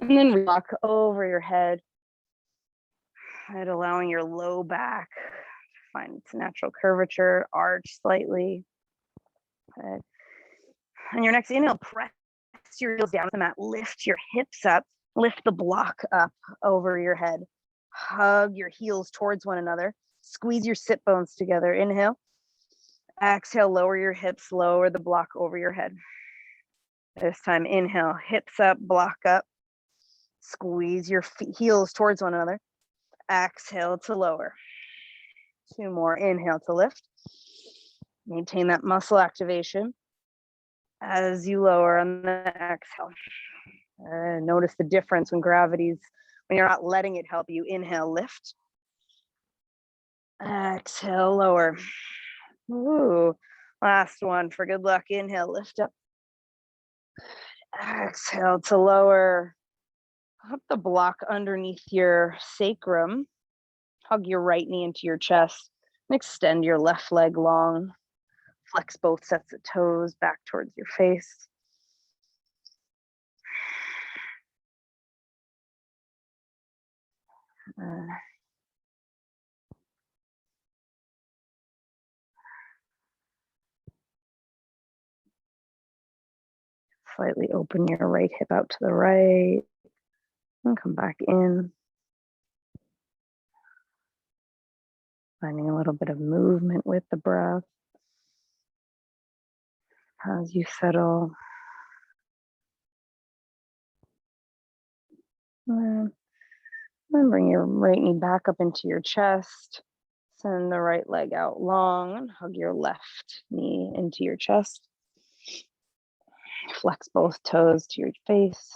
And then rock over your head and allowing your low back to find its natural curvature, arch slightly. Good. On your next inhale, press your heels down to the mat, lift your hips up, lift the block up over your head. Hug your heels towards one another. Squeeze your sit bones together. Inhale. Exhale, lower your hips, lower the block over your head. This time, inhale, hips up, block up. Squeeze your heels towards one another. Exhale to lower. 2 more. Inhale to lift. Maintain that muscle activation as you lower on the exhale. Notice the difference when you're not letting it help you. Inhale, lift. Exhale, lower. Ooh, last one for good luck. Inhale, lift up. Exhale to lower. Put the block underneath your sacrum. Hug your right knee into your chest. And extend your left leg long. Flex both sets of toes back towards your face. Slightly open your right hip out to the right and come back in. Finding a little bit of movement with the breath as you settle. And then bring your right knee back up into your chest. Send the right leg out long and hug your left knee into your chest. Flex both toes to your face.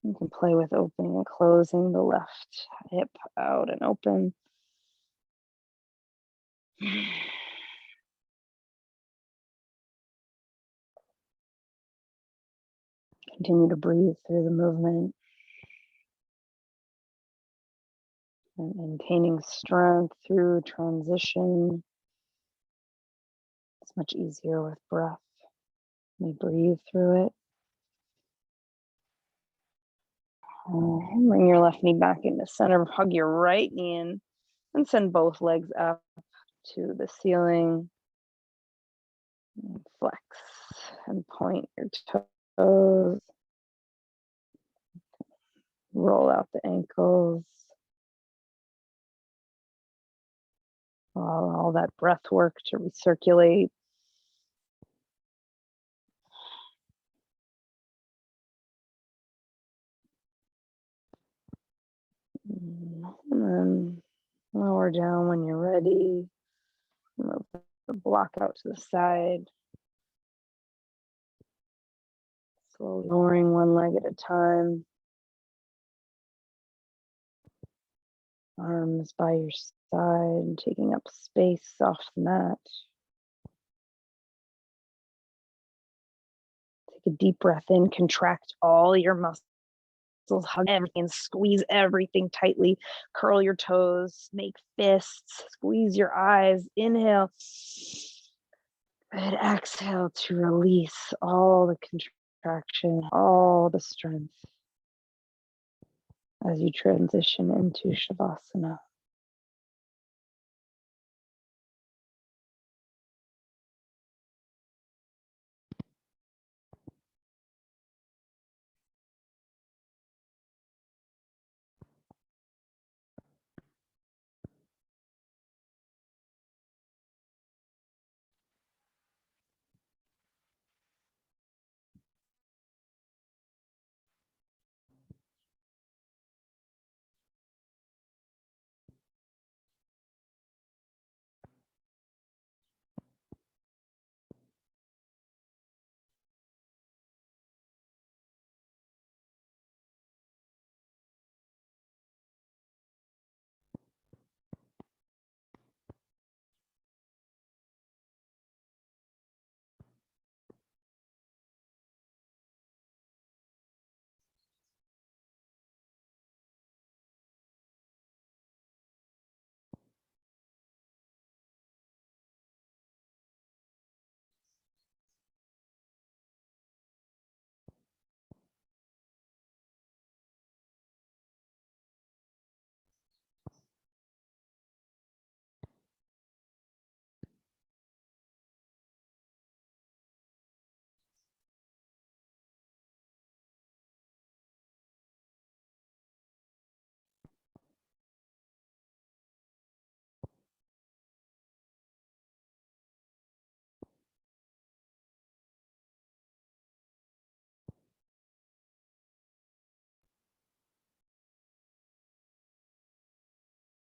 You can play with opening and closing the left hip out and open. Continue to breathe through the movement and maintaining strength through transition. It's much easier with breath. We breathe through it. And bring your left knee back into center. Hug your right knee in and send both legs up to the ceiling. And flex and point your toes. Roll out the ankles. Allow all that breath work to recirculate. And then lower down when you're ready. Move the block out to the side. Slowly lowering one leg at a time. Arms by your side, taking up space off the mat. Take a deep breath in, contract all your muscles, hug everything, squeeze everything tightly, curl your toes, make fists, squeeze your eyes, inhale. And exhale to release all the contraction, all the strength as you transition into Shavasana.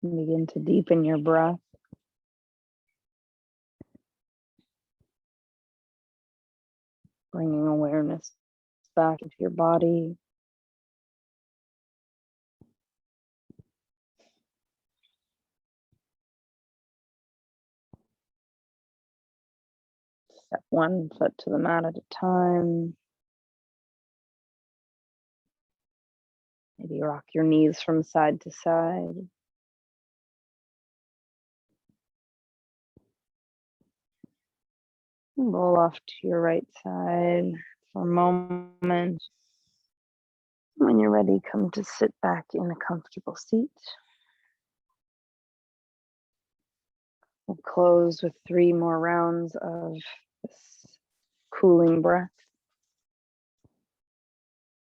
And begin to deepen your breath. Bringing awareness back into your body. Step one foot to the mat at a time. Maybe rock your knees from side to side. Roll off to your right side for a moment. When you're ready, come to sit back in a comfortable seat. We'll close with 3 more rounds of this cooling breath.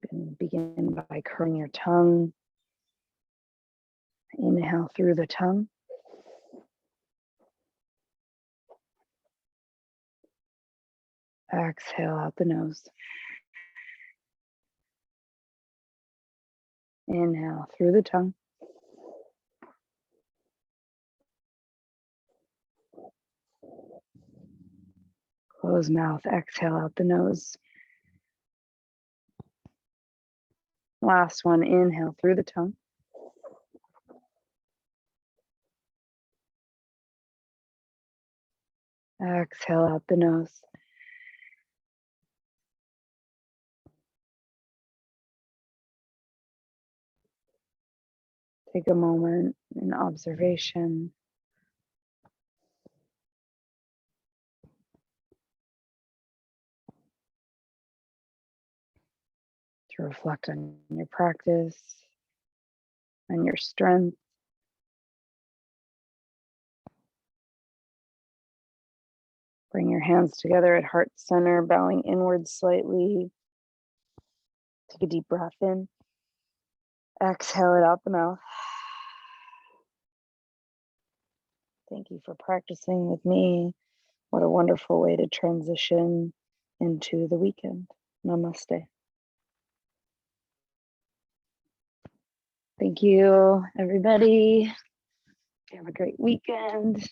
can begin by curling your tongue. Inhale through the tongue. Exhale out the nose. Inhale through the tongue. Close mouth, exhale out the nose. Last one, inhale through the tongue. Exhale out the nose. Take a moment in observation. To reflect on your practice and your strength. Bring your hands together at heart center, bowing inwards slightly. Take a deep breath in. Exhale it out the mouth. Thank you for practicing with me. What a wonderful way to transition into the weekend. Namaste. Thank you, everybody. Have a great weekend.